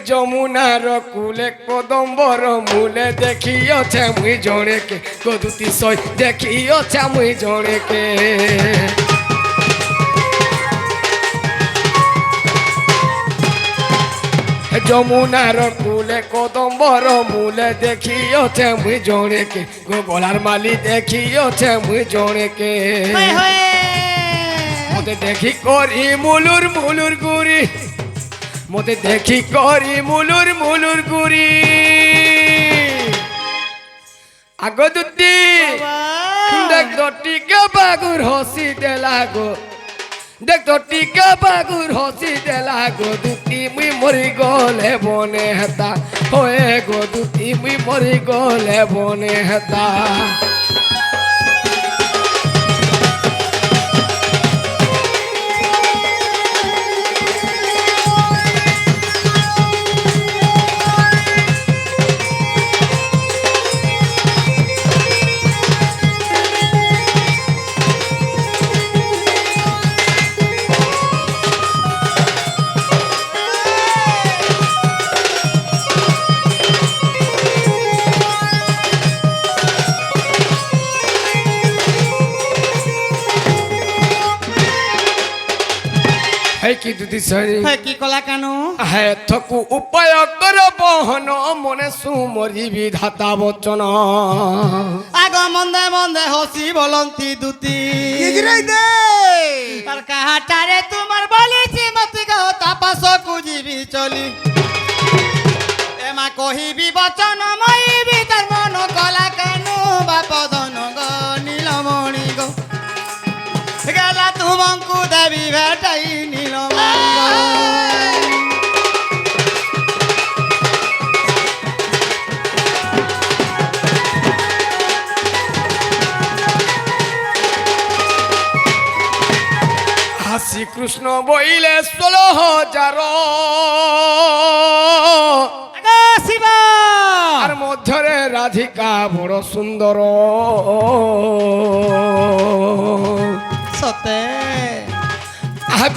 যমুনার কূলে কদম্বর মূলে দেখিଅছে মুই জনেকে গদুতি সই দেখিଅছে মুই জনেকে যমুনার কূলে কদম্বর মূলে দেখিଅছে মুই জনেকে গলার মালি দেখিଅছে মুই জনেকে মতে দেখি করি মুলুর মুলুর গুরি মতে দেখি করি মুলুর মুলুর গুরি আগ দুতি দেখ তো টিকা বাগুর হসি দেলা গো দেখ তো টিকা বাগুর হসি দেলা গো দুতি মুই মরি গলে বনে হেতা হয়ে গো দুতি মুই মরি গলে বনে হেতা কি দুতি সরি কি কলা কেন হে থকু উপায় কর বহন মনে সুমরি বিধাতা বচন আগ মন্দে মন্দে হসি বলন্তি দুতি তার কাহাটারে তোমার বলিছি মতি গো তাপাস কুজিবি চলি এমা কহিবি বচন মইবি তার মন কলা কেন বাপ ধন গো নীলমণি গো গেলা তুমঙ্কু দেবী ভেটাই নীলমণি হাসি কৃষ্ণ বইলে 16,000 শিবা আর মধ্যরে রাধিকা বড় সুন্দর সতে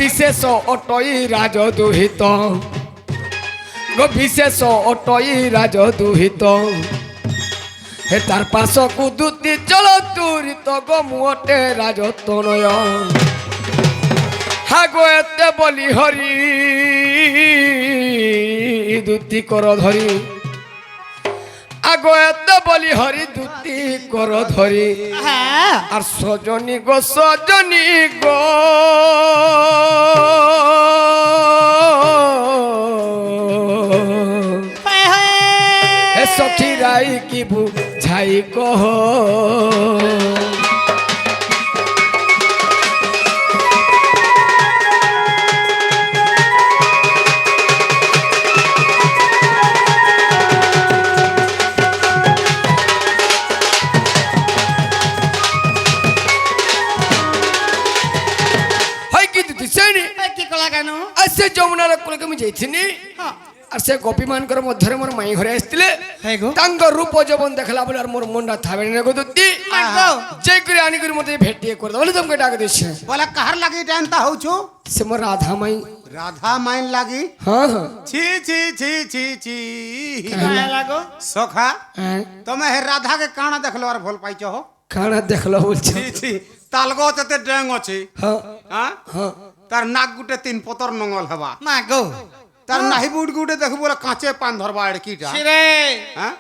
বিশেষ অটই রাজ দুহিত গো বিশেষ অটই রাজ দুহিত হে তার পাশকু দুতি চল তুরিত গো মুহতে রাজতনয় হাগো এতে বলি হরি দুতি কর ধরি আগো এতে বলি হরি দুতি কর ধরি আর সজনী গো সজনী গো হে সখী রাই কি বুঝাই কহ সে যমুনার কূলকে আমি যাইছিনি আর সে গোপী মানকর মধ্যে মোর মাই ঘরে আসছিলে তাঙ্গ রূপ যৌবন দেখলা বলে আর মোর মনটা থাবে না গো দুতি যে করে আনি করে মতে ভেটিয়ে করে বলে তোমাকে ডাক দিছে বলে কাহার লাগি টানতা হউছো সে মোর রাধা মাই লাগি হ্যাঁ হ্যাঁ ছি ছি ছি ছি ছি লাগো সখা তুমি হে রাধা কে কানা দেখলো আর ভাল পাইছো হো কানা দেখলো বলছো ছি ছি তালগো তেতে ড্যাং আছে হ্যাঁ হ্যাঁ হ্যাঁ তার নাক গুটে 3 পতর নঙ্গল হবা মা গো তার নাহি বুট গুটে দেখু বলে কাঁচে পান ধরবা এড়কিটা সিরে হ্যাঁ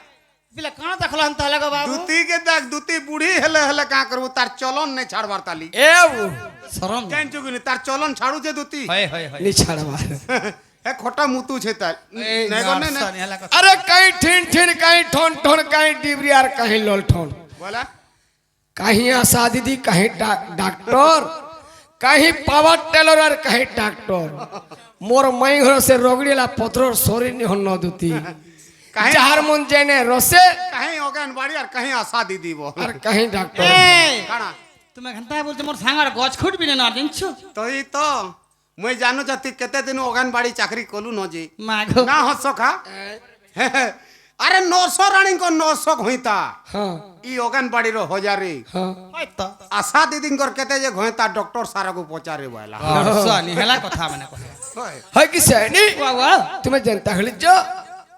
বিলা কানা দেখলো আন তাহলে গো বাবু দুতি কে দেখ দুতি বুড়ি হেলে হেলে কা করবো তার চলন নে ছাড়বার তালি শরম কেন চুগিনি তার চলন ছাড়ু যে দুতি হয় হয় হয় নি ছাড়বার এ খটা মুতু ছে তাই अरे कहीं ठिन ठिन कहीं ठोन ठोन कहीं डिबरी और कहीं लोलठोन बोला कहीं आशा दीदी कहीं डॉक्टर कहीं पावर टेलर और कहीं डॉक्टर मोर मई घर से रोगड़ीला पत्थर सोरी नि हन दुती जहार मन जेने रसे कहीं অঙ্গনবাড়ি আর कहीं आशा दीदी वो और कहीं डॉक्टर কানা তুমি ঘন্টা বলছো মোর সাঙ্গার গছ খুঁটবি না জানছো তোই তো মই জানো যে তুই কেতে দিন অঙ্গনবাড়ি চাকরি কলু ন যে মা গো না হস খা আরে 900 রানী কো 900 হইতা हां ই অঙ্গনবাড়ি র হজারে हां হয় তো আশা দিদিঙ্কর কেতে যে হইতা ডক্টর সারা কো পচারে বলা সানি হেলা কথা মানে কথা হয় কি সেনি বাবা তুমি জেনতা হলিছ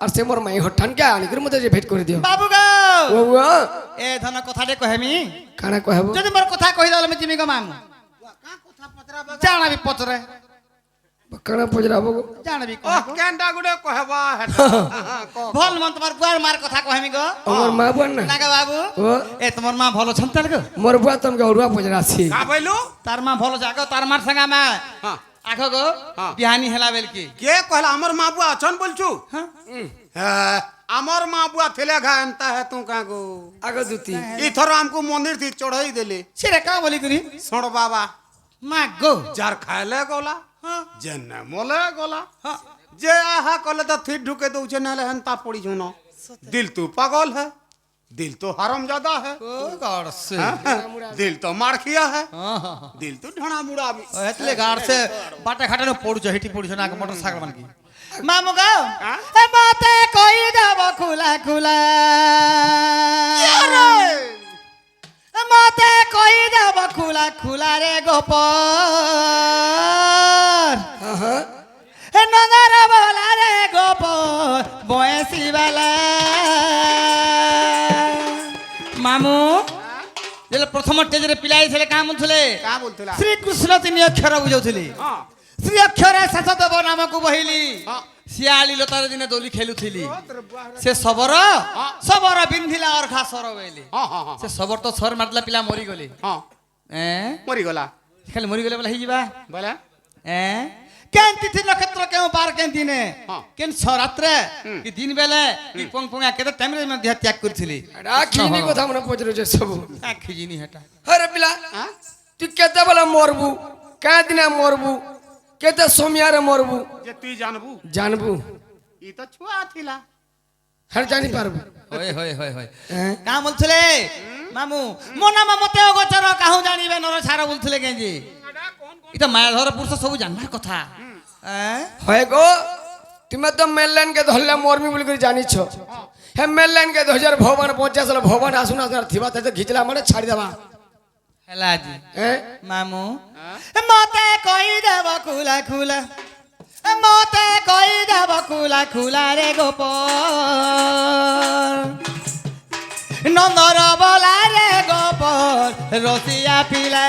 আর সে মোর মাই হঠান কে আনিকর মতে যে ভেট করে দিও বাবু গো বাবু এ ধন কথাটে কহেমি কানা কহব যদি মোর কথা কহি দাও আমি জিমি গো মামু জানাবি পচরে কানা পজরাবো জানাবি ও কেনটা গুড়ে কহবা ভাল মন তোমার বুয়ার মার কথা কহেমি গো আমার মা বোন না না গো বাবু ও এ তোমার মা ভালো ছন তার গো মোর বুয়া তোমাকে অরুয়া পজরাছি কা বইলু তার মা ভালো যাগো তার মার সঙ্গে মা হ্যাঁ আখো গো হ্যাঁ। বিহানি হেলা বেল কি কে কহলা আমার মা বুয়া আছন বলছু হ্যাঁ হ্যাঁ আমার মা বুয়া থেলে ঘা এন্তা হে তু কা গো আগো দুতি ইথর আমকু মন্দির থি চড়াই দেলে সেরে কা বলি করি শোণ বাবা মা গো যার খাইলে গলা হ্যাঁ যেনে মলে গলা হ্যাঁ যে আহা কলে তো থির ঢুকে দউছে নালে হেনতা পড়ি শুনো দিল তো পাগল है दिल तो हराम ज्यादा है ও গড় সে दिल तो मार खिया है হ্যাঁ হ্যাঁ दिल तो ढणा मुड़ा भी এতলে গাড় সে বাটা খাটানো পড়ুছ হেটি পড়ুছ না মোটর সাইকেল মান কি মামু গো হ্যাঁ? এ মাতে কই দেব খুলা খুলা এ মাতে কই দেব খুলা খুলা রে গোপর হ্যাঁ এ নজর বলা রে গোপর বয়সী বালা মামু যেলে প্রথম স্টেজরে পিলাই ছিলে কাম থলে का बोलतला শ্রীকৃষ্ণ তিনি অক্ষর বুঝাউଥିଲେ हां শ্রী অক্ষরে শেষ দেব নামକୁ বহিলি हां শিয়ালি লতার দিনে দোলি খেলুଥିଲି সে সবর সবর বিন্ধিলা অর্ঘা সর বইলি हां हां हां সে সবর তো সর মারলা পিলা মরি গলি हां मरी गला খালি মরি গলে বলে হইবা बोला কেন তিথি নক্ষত্র কেউ বার কেন দিনে হ্যাঁ। কেন সরাত্রে কি দিন বেলে কি পং পঙ্গা কেতে টাইমরে মধ্যে ত্যাগ করছিলি এডা কিনি কথা মনে পজরুছে সব খিজিনি হেটা আরে পিলা हां তুই কেতে বলে মরবু কা দিনা মরবু কেতে সমিয়ারে মরবু जे तू जानबू জানবু ई तो छुआ थिला হর জানি পারবু হয় হয় হয় হয় হ্যাঁ কা বলছিলে মামু মোনা মামতে অগোচর কাহু জানিবে নর ছাড় বলছিলে কেজি এটা মায়াধর পুরুষ সব জানার কথা হয় গো তুমি তো মেললেন কে ধরলে মরমি বলি করে জানিছ হে মেললেন কে 2000 ভবন 50 সাল ভবন আসুন আসুন থিবা তাতে ঘিচলা মানে ছাড়ি দেবা হেলাজি হ্যাঁ মামু মতে কই দেব খুলা খুলা মতে কই দেব খুলা খুলা রে গোপর নন্দর বলা রে গোপর রসিয়া পিলা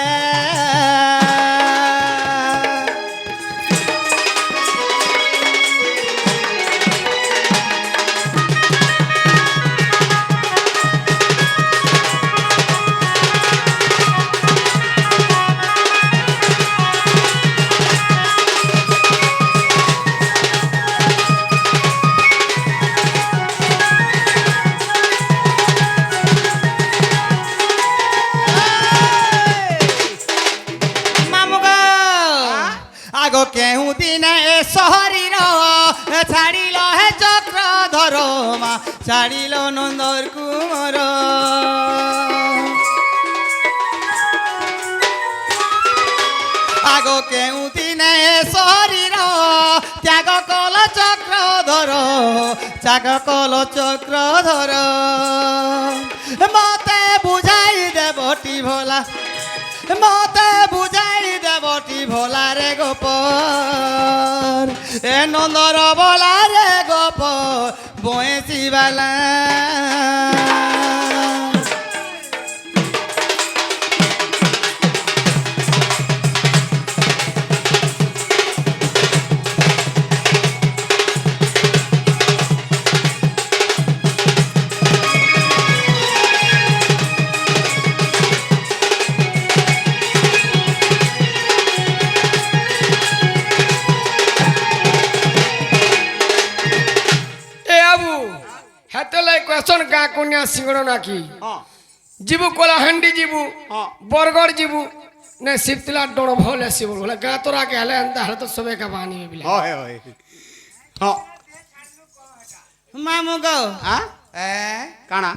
আগ কেউ দিনে শহরীর ছাড়িল হে চক্র ধর মা ছাড়িল নন্দর কুমর আগ কেউ দিনে শহরীর ত্যাগ কল চক্র ধর ত্যাগ কল চক্র ধর মতে বুঝাই দেবটি ভোলা মতে বুঝাই দেবটি ভোলা রে গোপর এ নন্দর বলা রে গোপর বয়েছি বালা হেতলে কোয়েশন গা কোনিয়া সিংড় নাকি हां ଯିବୁ କଳାହାଣ୍ଡି ଯିବୁ ହଁ। ବରଗଡ଼ ଯିବୁ ନା ଶିବତିଲା ଡଣ ଭଲ ଆସିବ ବୋଲେ ଗାଁ ତୋର ଆগে ହେଲେ ଏନ୍ତା ହେଲେ ତ ସବେ କା ବାହାନିବେ ବିଲେ होय होय हां মামু গো हां काना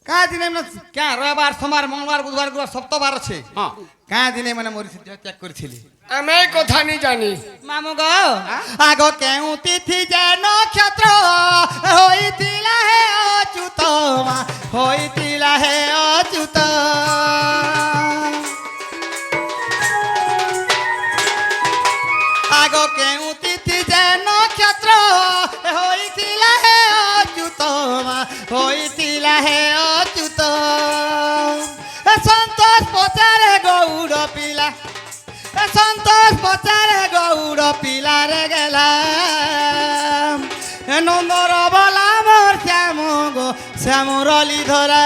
কা দিনে মানে কা রবিবার সোমবার মঙ্গলবার বুধবার গুরুবার সপ্তাহবার আছে हां কা দিনে মানে মরি ত্যাগ করেছিলি ଆମେ এই কথা নি জানি মামু গো আগ কেউ তিথি যে নক্ষত্র হইতিলা হে অচ্যুত মা হইতিলা হে অচ্যুত আগ ପିଲା ହେ ଅଚ୍ୟୁତ ସନ୍ତୋଷ ପଚାରେ ଗୌଡ଼ ପିଲା ସନ୍ତୋଷ ପଚାରେ ଗୌଡ଼ ପିଲାରେ ଗେଲା ନନ୍ଦର ବଲା মোর শ্যাম গো শ্যাম রলি ধরা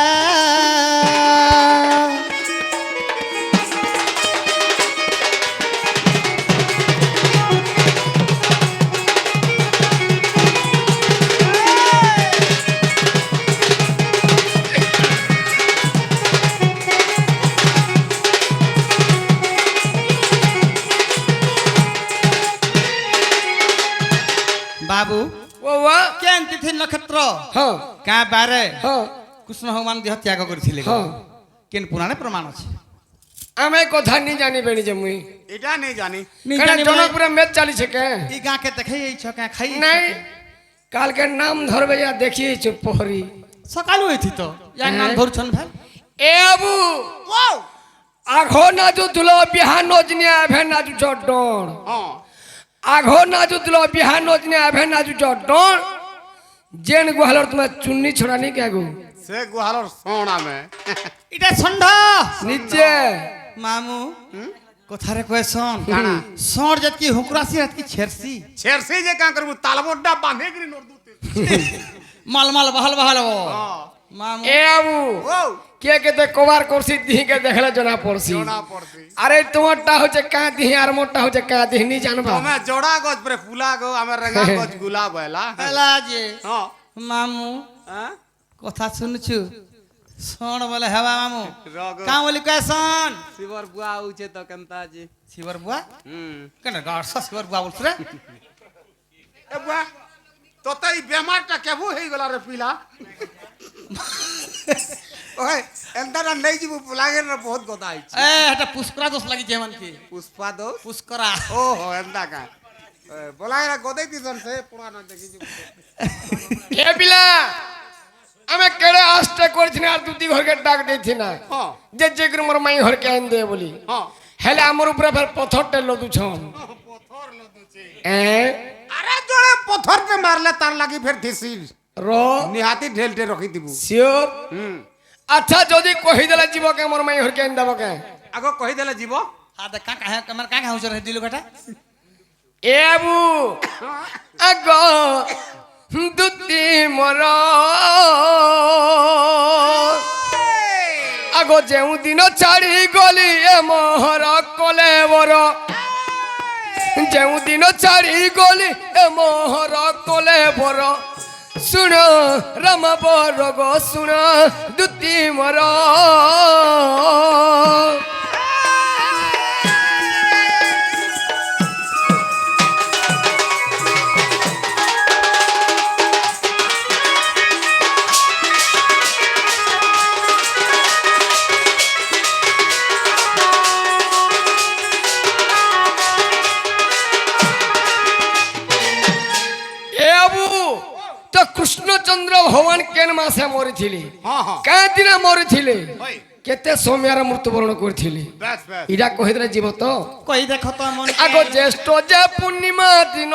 बाबू বাবা কেন তিথি নক্ষত্র হ্যাঁ কা বারে হ্যাঁ কৃষ্ণ ভগবান দেহ ত্যাগ করেছিল হ্যাঁ কেন পুরাণে প্রমাণ আছে আমি কথা নি জানি বেনি যে মুই এটা নেই জানি কেন জনকপুরে ম্যাচ চালিছে কে ই গাঁ কে দেখাই এই ছকা খাই নাই কালকে নাম ধরবে যা দেখিয়েছে পোহরি সকাল হইছি তো ইয়ার নাম ধরছন ভাই এ আবু আঘো নাচু তুলো বিহান নজনে আভে নাচু চড্ডন হ্যাঁ আঘো নাচু তুলো বিহান নজনে আভে নাচু চড্ডন জেন গুহালর তুমি চুন্নি ছড়ানি কে গো সে গুহালর সোনা মে এটা ষণ্ড নিচে মামু কথারে কয়ছন কানা? সর যেতকি হুকরাসি যেতকি ছেরসি ছেড়ছি যে কাঁ করবো তালবড্ডা বাঁধে গিরি নোর দুতে মাল মাল বহাল বহাল মামু এ আবু ও কে কেতে কভার করছি দিহিকে দেখলে জনা পড়ছি জোনা পড়ছি আরে তোমারটা হচ্ছে কা দিহি আর মোরটা হচ্ছে কা দিহি নি জানবা তুমি জোড়া গজ পরে ফুলা গো আমি রঙা গজ গুলাব হেলা এলা যে হ্যাঁ মামু হ্যাঁ কথা শুনছু শোন বলে হেবা মামু রগ কাঁ বলি কয়ছন শিবর বুয়া উছে তো কেনতা জি শিবর বুয়া হুম কেন গাড়ছ শিবর বুয়া বলছ রে এ বুয়া তোতে এই বেমারটা কেবু হই গলা রে পিলা ওই এন্তারা নেই যাব লাগের রে বহুত কথা আইছে এ এটা পুষ্করা দোষ লাগি যেমন কি পুষ্পা দো পুষ্করা ও হো এন্তা কা বলাইরা গদাই দিছন সে পুরানো দেখি যাব এ পিলা আমি কেড়ে আস্তে করছি না আর দুটি ঘরকে ডাক দিছি না হ্যাঁ যে করে মোর মাই ঘরকে আইন দে বলি হ্যাঁ হেলে আমার উপরে ফের পথরটা লদুছন পথর লদুছে এ আরে জোড়ে পথর পে মারলে তার লাগি ফের দিছি র নিহাতি ঢেলতে রখি দিব শিওর হুম আচ্ছা যদি কহি দেলা জীব কে মোর মাই ঘরকে আইন দেব কে আগো কহি দেলে জীব হা দেখ কাকা হ্যাঁ আমার কাকা হুজুর হে দিলু কাটা এ আবু আগ দুটি মোর আগ যেউ দিন ছাড়ি গলি এ মোহর কলে বর যেউ দিন ছাড়ি গলি এ মোহর কলে বর শুণ রাম বর গো শুণ দুটি মোর এ আবু তো কৃষ্ণচন্দ্র ভগবান কেন মাসে মরিছিলে হ্যাঁ হ্যাঁ কেন দিনে মরিছিলে ওই কেতে সময়ার মৃত্যুবরণ করিছিলে ব্যাস ব্যাস ইটা কহিদেলে জীব তো কই দেখো তো মন আগ জ্যেষ্ঠ যে পূর্ণিমা দিন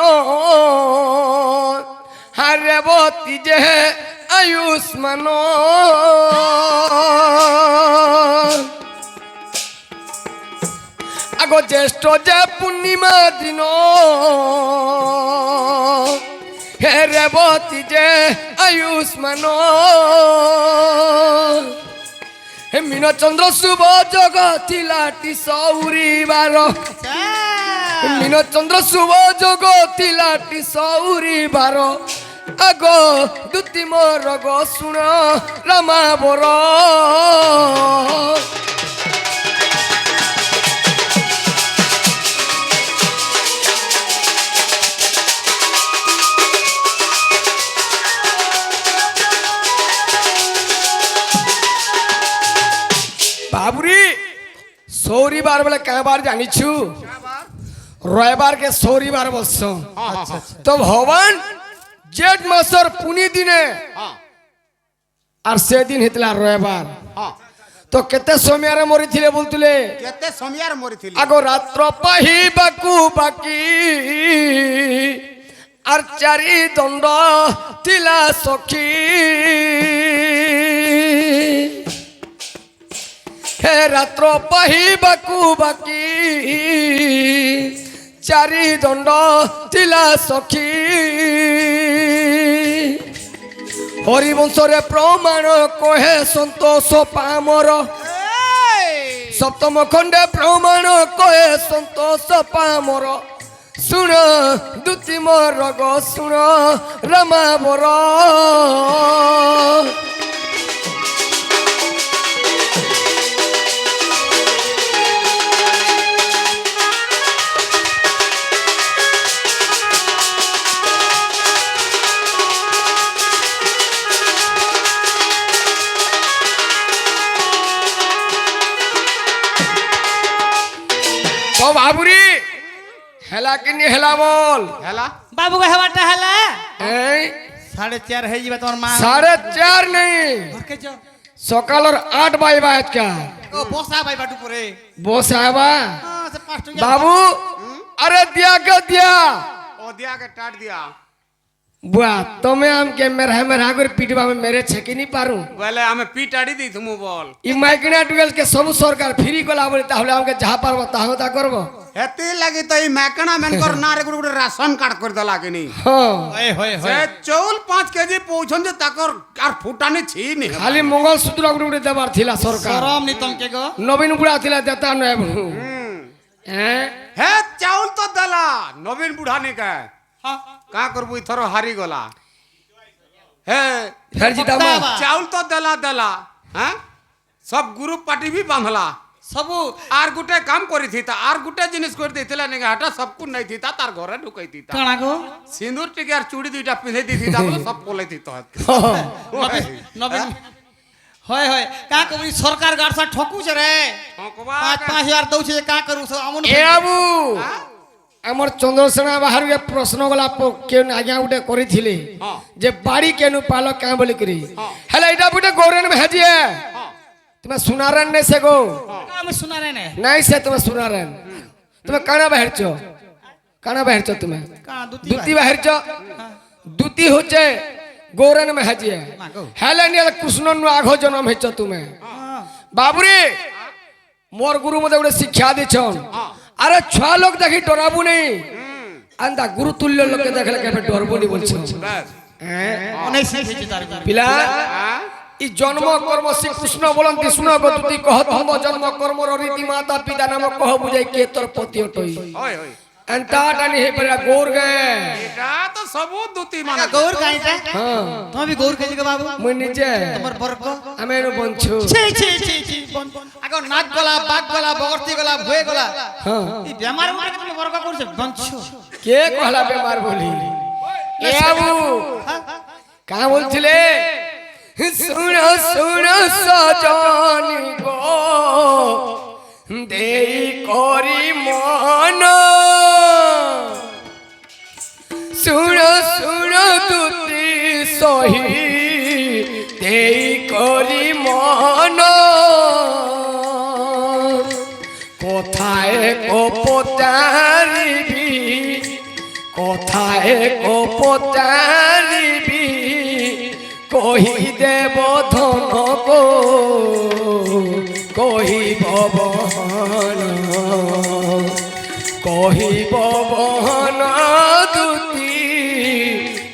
হারেবতী যে আয়ুষ্মান আগ জ্যেষ্ঠ যে পূর্ণিমা দিন হে রেবতী যে আয়ুষ্মান হে মীনচন্দ্র শুভ যোগ ছিলাটি সৌরিবার মীনচন্দ্র শুভ যোগ ছিলাটি সৌরিবার আগ দুতি মোর গো শুণ রামাবর বাবুরি সৌরিবার বলে কাবার জানিছু রবিবার কে সৌরিবার বস তো ভগবান জেঠ মাসর পুনি দিনে হ্যাঁ আর সেদিন হেতলা রবিবার হ্যাঁ তো কেতে সময়ারে মরিছিলে বলতুলে কেতে সমিয়ার মরিছিল আগ রাত্র পাহিবাকু বাকি আর চারি দণ্ড তিলা সখী হে রাত্র পাহিবাকু বাকি চারি দণ্ড ଥିଲା সখী হরিবংশরে প্রমাণ কহে সন্তোষ পামর সপ্তম খণ্ডে প্রমাণ কহে সন্তোষ পামর শুণ দ্যুতিম রগ শুণ রমাবর বাবুরি হেলা কিনি হেলা বল হেলা বাবু গো হেবাটা হেলা এই 4:30 হয়ে যাবে তোমার মা 4:30 নেই ঘরকে যাও সকালের 8 বাজবা আজকা ও বসা ভাই বাটু পরে বস আবা হ্যাঁ সে 5 টাকা বাবু আরে দিয়া কে দিয়া ও দিয়া के टाट दिया বুয়া তুমি আমকে মেরা করে পিটবা আমি মেরে ছেকি নি পারু বলে আমি পিটাড়ি দি তুমু বল ই মাইগ্রেন টুয়েল কে সব সরকার ফ্রি কলা বলে তাহলে আমকে যাহা পারবো তাহা তা করব হেতি লাগি তো এই মেকনা মেনকর না রে গুড়ে রাশন কার্ড করে দেলা কি নি হ্যাঁ হয় সে চৌল 5 কেজি পৌঁছন যে তাকর আর ফুটানি ছি নি খালি মঙ্গল সূত্র গুড়ে দেবার থিলা সরকার শরম নি তমকে গো নবীন বুড়া থিলা দেতা নয় হ্যাঁ হে চাউল তো দেলা নবীন বুড়া নি কে হ্যাঁ का करबू इथर हारी गला हे ফের জিতাম चाउल तो देला देला हैं सब ग्रुप पार्टी भी बांधला सबु आर गुटे काम करी थी ता आर गुटे जिनिस कर देथिला ने हटा सब कुछ नहीं थी ता तार घरे ढुकई थी ता काना गो सिंदूर टिके आर चूड़ी दुइटा पिंधे दी थी ता सब पोले थी तो नवीन হয় হয় কা কবি সরকার গাড়সা ঠকুছ রে ठोकबा 5,000 দউছে কা করু সব আমন এ বাবু আমার চন্দ্রসেনা বাহার প্রশ্ন গলা কেন আজ্ঞা উঠে করেছিলে হ্যাঁ। যে বাড়ি কেন পালো কেন বলি করি হেলে এটা বুটে গৌরেন ভেজিয়ে তুমি সুনারেন নেই সে গো আমি শুনা রে না নাই সে তুমি সুনারেন তুমি কানা বাহিরছ কানা বাহিরছ তুমি কা দুতি দুতি বাহিরছ দুতি হচ্ছে গৌরেন ভেজিয়ে হেলে নিয়ে কৃষ্ণ নু আঘ জন্ম হেছ তুমি বাবুরে মোর গুরু মতে গোটে শিক্ষা দিছন আরে ছয়া লোক দেখি ডরাবু নেই আন্দা গুরু তুল্য লোকে দেখলে কেবে ডরবু নি বলছ बस অনেক শিখেছি তার গুরু। পিলা हां ই জন্ম কর্ম শ্রীকৃষ্ণ বলন্তি শুন গতুতি কহত হম জন্ম কর্মর রীতি মাতা পিতা নাম কহ বুঝাই কে তোর পতি অটই ओए ओए এন্তা টানি হে পড়া গৌর গে এটা তো সবু দুতি মানে গৌর কাইটা হ্যাঁ তুমি বি গৌর কেজি বাবু মুই নিজে তোমার বর্গ আমি এনু বঞ্চু ছি ছি ছি ছি আগ নাক গলা বাক গলা বগর্তি গলা ভয়ে গলা হ্যাঁ এই বেমার মনে তুমি বর্গ করছে বঞ্চ কে কহলা বেমার বলি এ বাবু কা বলছিলে শুন শুন সজনি গো দেই করি মন শুন শুন তুতি সহি দেই করি মন কোথায় কোপতারিবি কোথায় কোপতারিবি কহি দেব ধন গো কহিব বহন কহিব বহন দুতি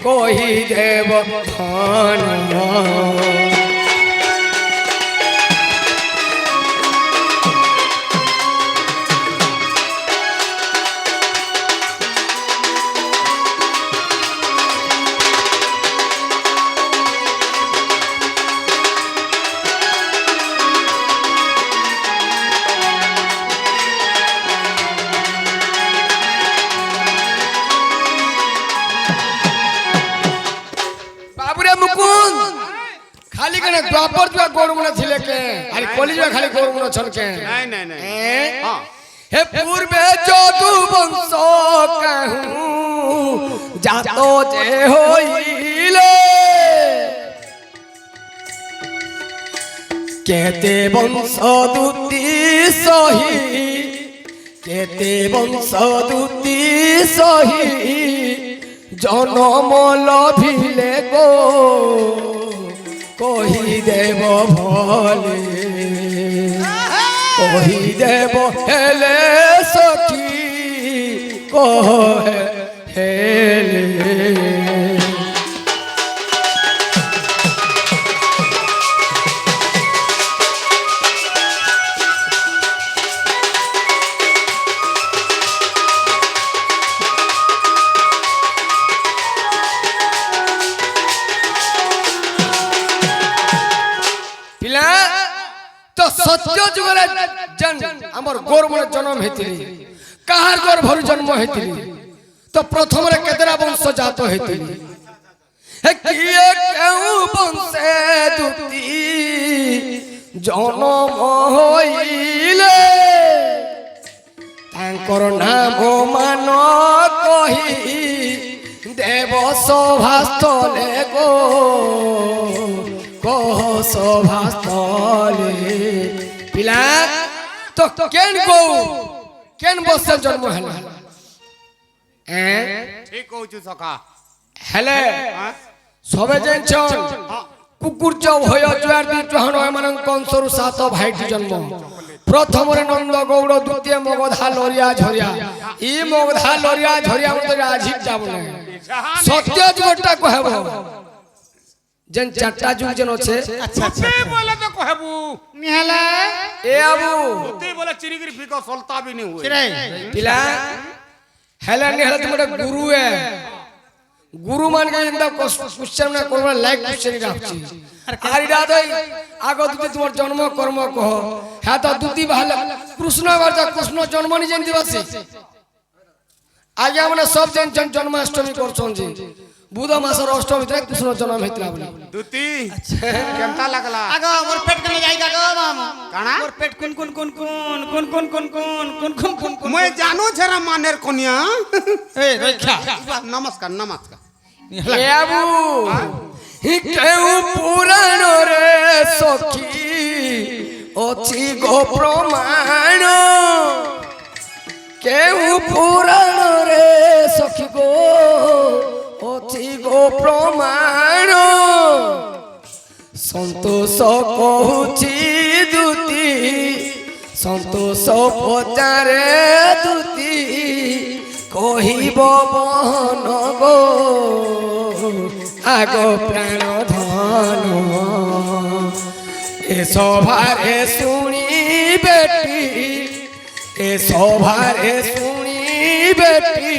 কহি দেব ধন বাবুরে মুকুন্দ খালি কেন দ্বাপর যুগ গৌরমুনা ছিলে কে আর কলিযুগ খালি গৌরমুনা ছলকে नहीं नहीं नहीं हां হে পূর্বে যদু বংশ কাহু জাত যে হইলে কেতে বংশ দুতি সহি কেতে বংশ দুতি সহি জনম লভিলে গো কহি দেব ভলে দেব হেলে সখী কহে হেলে। পিলা তো সত্য যুগরে আমার গর্ভরে জন্ম হইতিলি কাহার গর্ভরে জন্ম হইতিলি তো প্রথমরে কেতরা বংশ জাত হইতিলি হে কিয়ে কেউ বংশে দুতি জন্ম হইলে তাঙ্কর নাম মান কহি দেব সভাস্থলে গো কহ সভাস্থলে। পিলা তো কেন গো কেন বংশে জন্ম হেলা ঠিক কହୁଛୁ সখা। হেলে সবে জানছন কুকুর চাও হয়ে জুয়ার দি চহন এমান কংসরু সাত ভাইটি জন্ম প্রথমরে নন্দ গৌড় দ্বিতীয় মগধা লরিয়া ঝরিয়া ই মগধা লরিয়া ঝরিয়া মতো আজি যাব না সত্য যুগটা কহব যেন চারটা যুগ যেন আছে। আচ্ছা আচ্ছা তুই বলে তো কহবু নিহালা এ আবু তুই বলে চিরিগিরি ফিক সলতা भी नहीं हुए। চিরাই পিলা হেলে নি হেলে তুমি গুরু এ গুরু মান কে ইন্দা কোশ্চেন না করবা লাইক কোশ্চেন রাখছি আর ইডা দই আগো দুতি তোমার জন্ম কর্ম কহ হ্যাঁ তো দুতি ভালো কৃষ্ণ বার্তা কৃষ্ণ জন্ম নি জানতি বাসি আগে আমরা সব জানছেন জন্মাষ্টমী করছন জি বুধ মাসের অষ্টমীতে কৃষ্ণ জন্ম হইতলা বলি দুতি কেমতা লাগলা আগো মোর পেট কেন যাই গো মামা কানা মোর পেট কোন কোন কোন কোন কোন কোন কোন কোন কোন কোন কোন কোন মই জানো ছরা মানের কনিয়া। এ রক্ষা নমস্কার নমস্কার। এ আবু হি কেউ পুরাণ রে সখী অছি গো প্রমাণ কেউ পুরাণ রে সখী গো অছি গো প্রমাণ সন্তোষ কহুছি দুতি সন্তোষ পচারে দুতি কহিব বহন গো আগ প্রাণ ধন এ সভারে শুনি বেটি এ সভারে শুনি বেটি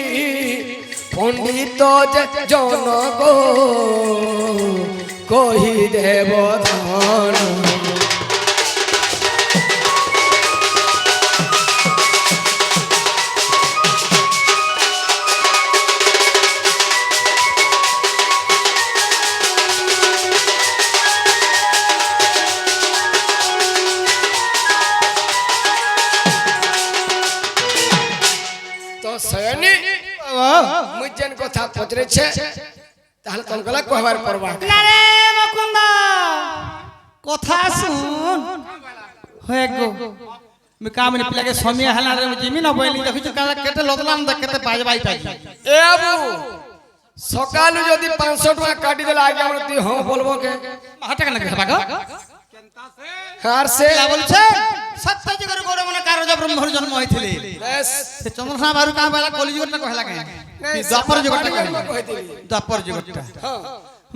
পণ্ডিত জন গো কহি দেব ধন। তো সয়নি মুই যেন কথা পচরেছে তাহলে তমকলা কহবার পড়বা না রে মুকুন্দ কথা শুন হয়ে গো মে কামনি পিলাকে সমিয়া হেলা রে জিমি না বইলি দেখিছ কালা কেতে লদলাম দা কেতে বাজবাই পাই এ আবু সকালু যদি 500 টাকা কাটি দেলা আগে আমরা তুই হ্যাঁ বলবো কে হাতে কেন হেবা গো আর সে লা বলছে সত্য যুগের গৌর মনে কারজ ব্রহ্মর জন্ম হইছিলে বেশ সে চন্দ্রসা বারু কা বেলা কলি যুগটা কহলা কে দ্বাপর যুগটা কহলা দ্বাপর যুগটা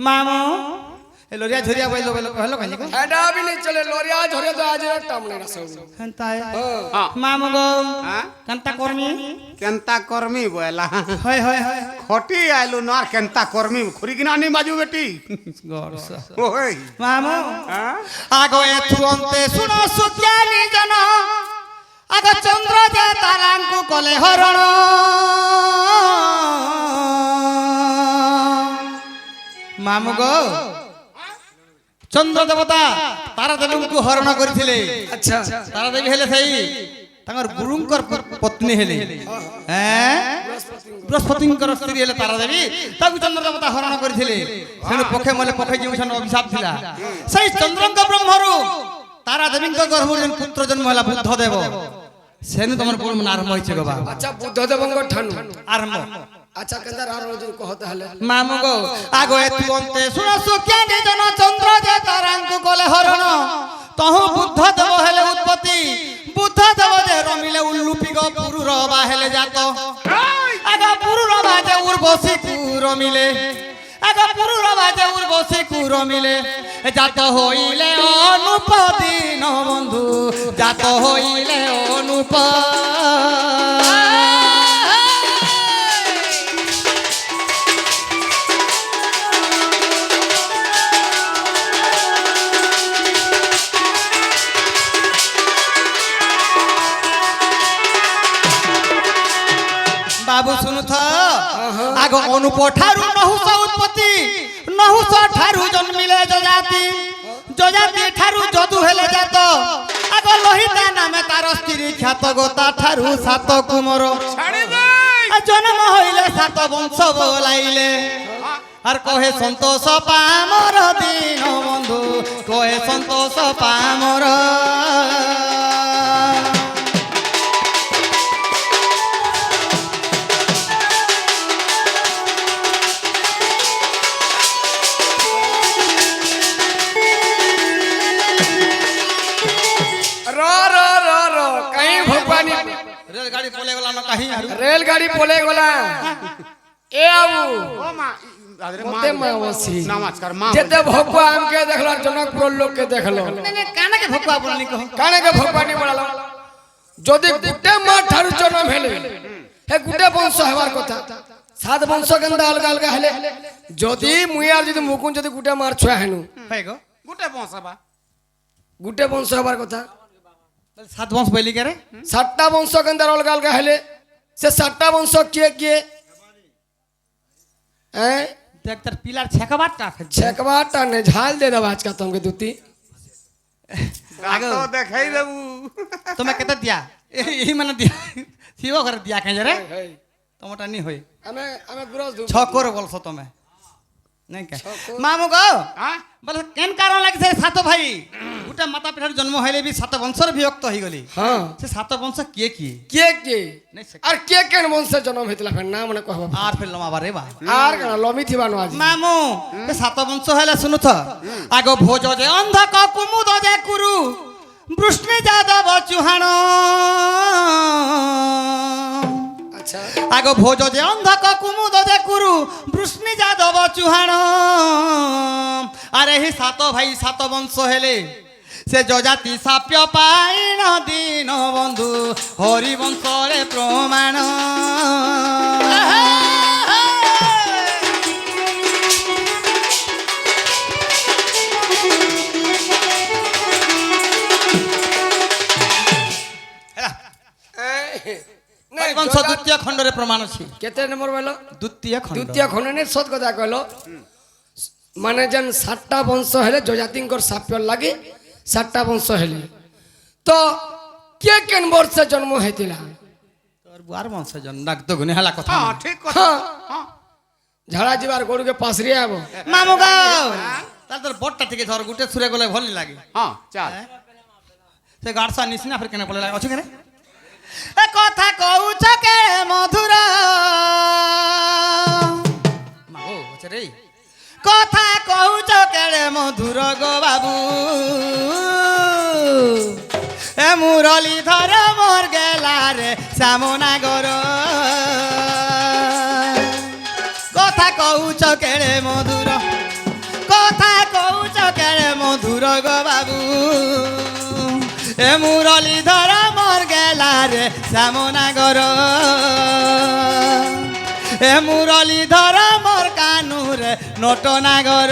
মামু এ লরিয়া ঝরিয়া বইলো বইলো কহলো কানি কো এডা भी नहीं चले लोरिया झरे तो आज टामने ना सब হন্তায় হ্যাঁ মামু গো হ্যাঁ কান্তা কর্মী কেনতা কর্মী বলা হয় হয় হয় খটি আইলু না কেনতা কর্মী খুরিগিনা নি বাজু বেটি গড়সা ওই মামু হ্যাঁ আগো এ তুরন্তে শুনো সুজ্ঞানী জন আগ চন্দ্র যে তারাঙ্কু কলে হরণ মামু গো চন্দ্র দেবতা তারা দেবীଙ୍କୁ হরণ କରିଥିଲେ अच्छा তারা দেবী হেলে সেই তাঙ্কর গুরুঙ্কর পত্নী হেলে হ্যাঁ বৃহস্পতিঙ্কর স্ত্রী হেলে তারা দেবী তাକୁ চন্দ্র দেবতা হরণ କରିଥିଲେ ସେଣୁ ପକ୍ଷେ ମଲେ ପକ୍ଷେ ଯେଉଁ ଅଭିଶାପ ଥିଲା সেই ଚନ୍ଦ୍ରଙ୍କ ବ୍ରହ୍ମରୁ ତାରା ଦେବୀଙ୍କ ଗର୍ଭରୁ ଯେନ୍ ପୁତ୍ର ଜନ୍ମ ହେଲା ବୁଦ୍ଧ ଦେବ ସେନୁ ତମର ଗୁଣ ଆରମ୍ଭ ହେଇଛି ଗବା अच्छा बुद्ध देवंग ठानु ଆରମ୍ଭ अच्छा कंदर आरो जो कहता हले ମାମୁ ଗো ଆଗ ଏତୁ ଅନ୍ତେ ଶୁଣ ସୁଖ୍ୟା ଜନ ଚନ୍ଦ୍ର ଯେ ତାରାଙ୍କୁ କଲେ ହରଣ ତହୁ ବୁଦ୍ଧ ଦେବ ହେଲେ ଉତ୍ପତ୍ତି ବୁଦ୍ଧ ଦେବ আগ পুরুর বাজে উর্বশী কুর মিলে আগ পুরুর বাজে উর্বশী কুর মিলে জাত হইলে অনুপ দীন বন্ধু জাত হইলে অনুপ বাবু শুনুথ আগ অনুপ ঠারু নহুষ উৎপত্তি নহুষ ঠারু জন্মিলে যজাতি যজাতি ঠারু যদু হেলে জাত আগ লোহিতা নামে তার স্ত্রী খ্যাত গোতা ঠারু সাত কুমর জন্ম হইলে সাত বংশ বলাইলে আর কহে সন্তোষ পামর দীন বন্ধু কহে সন্তোষ পামর कहीं भगवानी रेलगाड़ी पोले गला न कहीं आरु रेलगाड़ी पोले गला ए आबू ও মা আরে মা মতে মাওসি নমস্কার মা যেতে ভগবান আমকে দেখলো জনকপুর লোককে দেখলো কানে के भगवा बोलनी कहो কানে কে ভগবানি বলালো যদি গুটে মা ঠারু জন্ম হেলে হে গুটে বংশ হবার কথা সাত বংশ কেন্দা अलग अलग হেলে যদি মুইয়ার যদি মুকুন যদি গুটে মার ছয়া হেনু भाई गो গোটে বংশবা গুটে বংশ হবার কথা सात वंश बोली करे সাতটা বংশ কেন্দা अलग अलग হেলে সে সাতটা বংশ কে কে हैं देख तर पिलर छकबाटा छकवाटा ने झाल दे दबा आज का तुमके दूती আগে তো দেখাই দেবু तुम्हें केते दिया यही मन दिया सीओ कर दिया कहे रे तमटा नहीं होई हमें हमें गुरस दू छकोर बोलसो तुम्हें नहीं के मामू गो হ্যাঁ बोले केन कारण लाग से सात भाई उटा माता पिता जन्म हइले भी सात वंशर विभक्त होई गली हां से सात वंश के के नहीं सके और के केन वंश से जन्म हेतला फेर नाम ने कहबा आर फिर लमा बारे बा आर कना लमी थिबा न आज मामू ते सात वंश हइले सुनु थ आगो भोज जे अंधक कुमुद जे कुरु वृष्णि जादव चुहाण अच्छा आगो भोज जे अंधक कुमुद जे कुरु वृष्णि जादव चुहाण अरे ही सात भाई सात वंश हेले से जजाति साप्य पाइन दीन बंधु हरि वंशरे प्रमाण नहीं वंश द्वितीय खंडरे प्रमाण अछि केते नंबर बोलो द्वितीय खंड द्वितीय खंड ने सत কথা कहलो माने जन सातटा वंश हेले जजातिंकर साप्य लागे सातटा वंश हेले तो के केन वर्ष से जन्म हेतिला तोर बुआर वंश जन डाक तो गुने हला कथा হ্যাঁ ঠিক কথা হ্যাঁ झाड़ा जीवार गोरु के पास रे आबो मामू गो तार तोर बटटा ठीक धर गुटे सुरे गले भल लागे হ্যাঁ চাল से गाड़सा निसिना फिर केने पले लागे अछि करे ए कथा कहउछ के मधुर मागो रे कथा कहउछ के मधुर गो बाबू ए मुरली धर मोर गेला रे सामना गर कथा कहउछ के मधुर कथा कहउछ के मधुर गो बाबू ए मुरली धर मोर गेला रे सामना गर ए मुरली धर मोर कानू रे नटना गर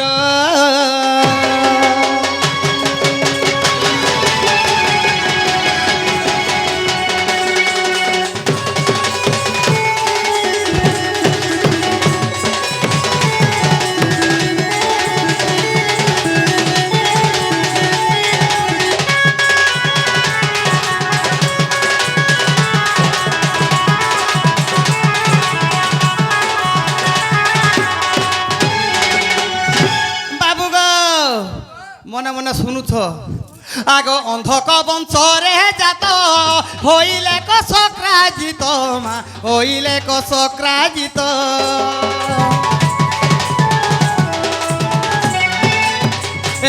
মনে মনে শুনুথ আগ অন্ধক বংশরে জাত হইলে কসকরাজিত মা হইলে কসকরাজিত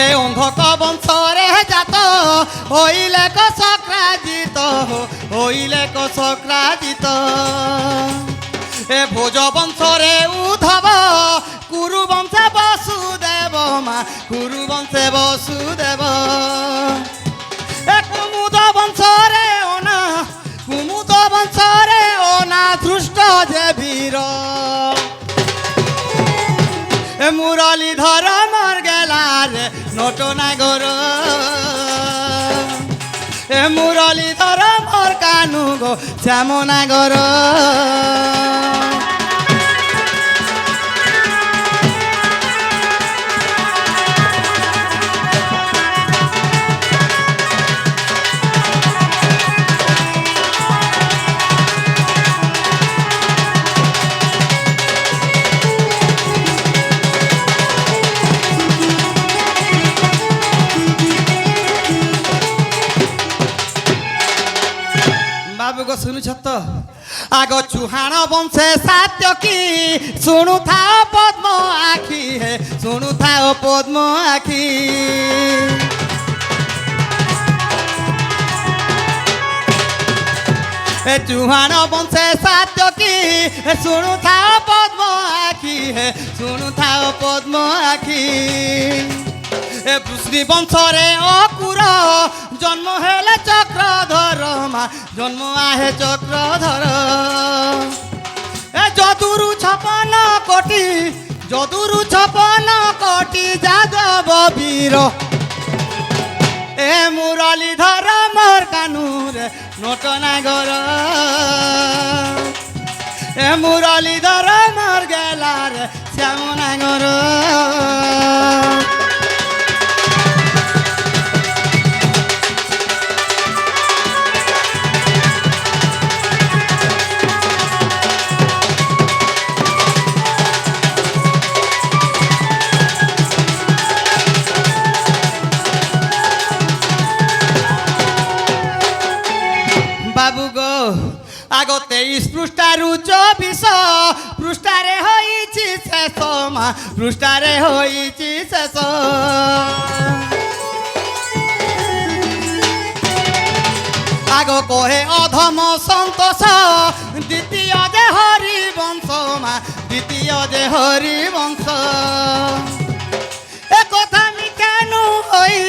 এ অন্ধক বংশরে জাত হইলে কসক্রাজিত হইলে কসক্রাজিত এ ভোজ বংশরে উদ্ধব কুরু বংশে বসুদেব মা কুরু বংশে বসুদেব এ কুমুদ বংশরে অনা কুমুদ বংশরে অনা ধৃষ্ট যে বীর এ মুরলীধর মর গেলার নটনাগর এ মুরলীধর মর কানু গো শ্যামনাগর बाबू को सुनु छत आग चुहान वंशे सात्य की सुनु था पद्म आखी है सुनु था पद्म आखी ए चुहान वंशे सात्य की सुनु था पद्म आखी है सुनु था पद्म आखी ए बृष्णि वंशरे अकुर जन्म हेले चक्रधर मा जन्म आहे चक्रधर ए जदुरु 56 कोटी जादव वीर ए मुरलीधर मोर कानूर नटनागर ए मुरलीधर मोर गेलार श्यामनागर बाबू गो आग 23 पृष्ठारु 24 पृष्ठारे होइछि शेष मा पृष्ठारे होइछि शेष आग कहे अधम सन्तोष द्वितीय जे हरि वंश मा द्वितीय जे हरि वंश एकथा मिठानु होई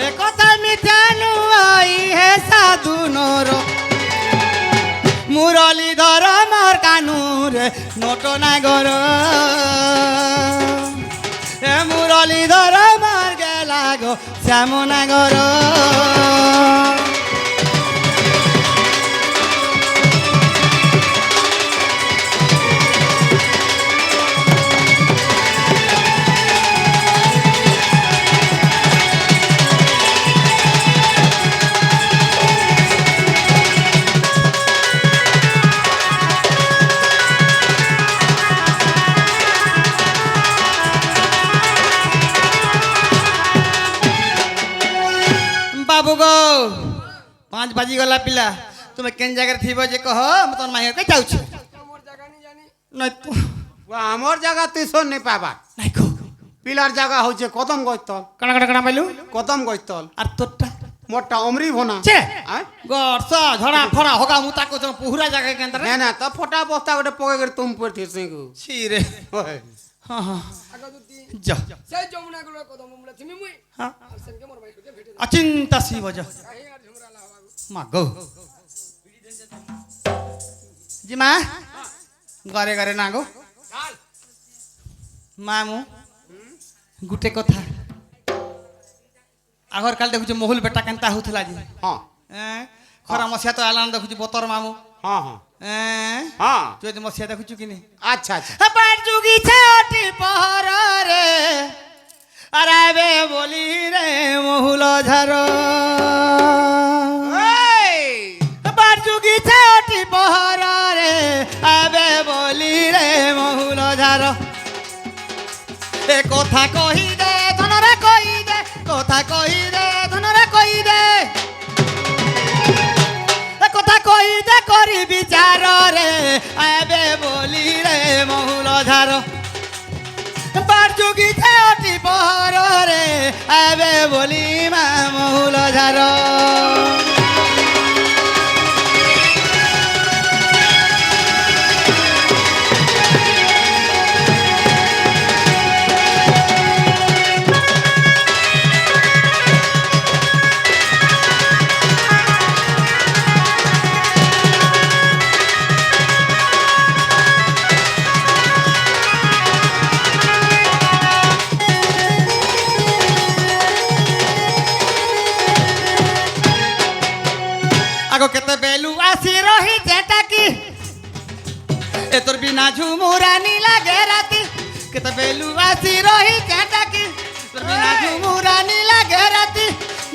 एकथा मिठानु होई हे साधु नर मुरलीधर मोर कानूर नटनागर ए मुरलीधर मोर गेला गो श्यामनागर बाबू गो 5 बाजी गला पिला तुम्हें केन जगह थीबो जे कह हम तोन माहिर के जाउ छी नहीं तू हमर जगह तुसो नहीं पाबा नहीं को पिलार जगह हो जे कदम गइतल कणा पाइलु कदम गइतल और तोटा मोटा अमरी भोना छे आय गरस झड़ा फड़ा होगा मु ताको जो पुहरा जगह के अंदर ना ना त फोटा बस्ता गोटे पके कर तुम पर थे सिंगु छी रे हां हां जा से जमुना गुलो कदम मुला थिमि मुई हां सन के मोर भाई के भेटे अचिंता सी बजा मागो जी माँ घरे घरे नागो मामू गुटे कथा आगर काल देखु मोहुल बेटा केनता होथला जी हां खरा मसिया तो आलान देखु बतर मामू हां हां हां जो मसिया देखु कि नहीं अच्छा अच्छा पाट जुगी छाटी पहर रे अरे बे बोली रे मोहुल झारो पाट जुगी छाटी पहर रे आबे बोली रे मोहुल झारो ए कथा कहि दे धनरे कहि दे कथा कहि दे धनरे कहि दे ए कथा कहि दे करी विचार रे आबे बोली रे मोहुल झारो पाट जुगी छाटी पहर रे ଏବେ ବୋଲି ମା ମହୁଲ ଝାର আগো কেতে বেলু আসি রহি যেটাকি এ তোর বিনা ঝুমুরা নি লাগে রাতি কেতে বেলু আসি রহি যেটাকি তোর বিনা ঝুমুরা নি লাগে রাতি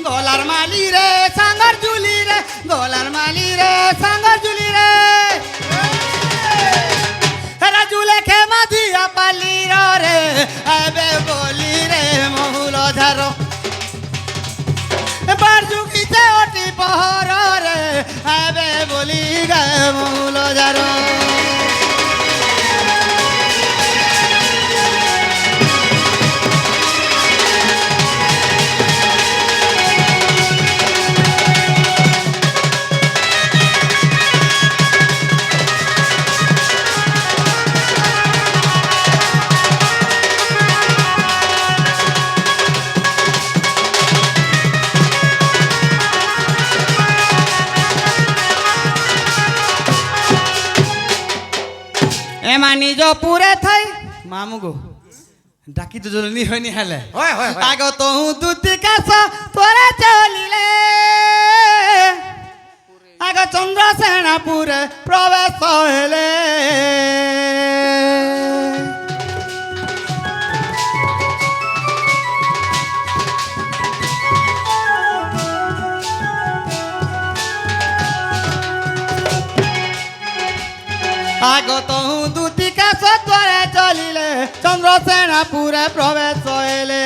গলার মালি রে সাঙ্গর জুলি রে গলার মালি রে সাঙ্গর জুলি রে হেরা জুলে খেমা দিয়া পালি রে এবে বলি রে মহুল ঝার বারজুকিতে অটি পহর রে হবে বলি গে মহুল ঝার এমানি যো পুরে থাই মামু গো ডাকি তো জলনি হয়নি হেলে হয় হয় হয়। আগ তো দুতি কাছ তোরে চলিলে আগ চন্দ্রসেনাপুরে প্রবেশ হেলে আগত দুটি কাছ তোরে চলিলে চন্দ্রসেনাপুরে প্রবেশ হইলে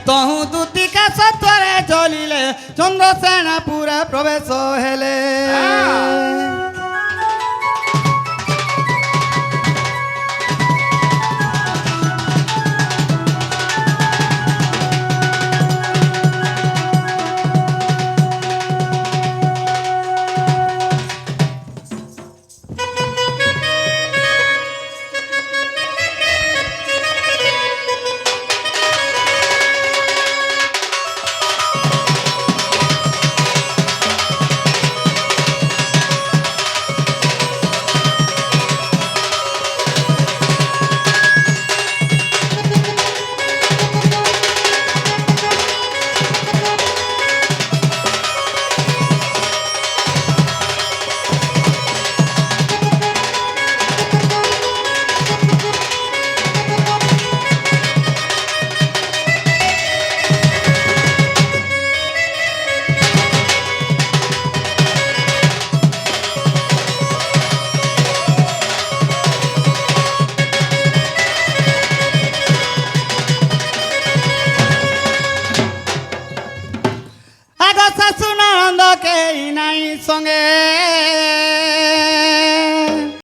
তহু দুটি কাছ তোরে চলিলে চন্দ্রসেনাপুরে প্রবেশ হইলে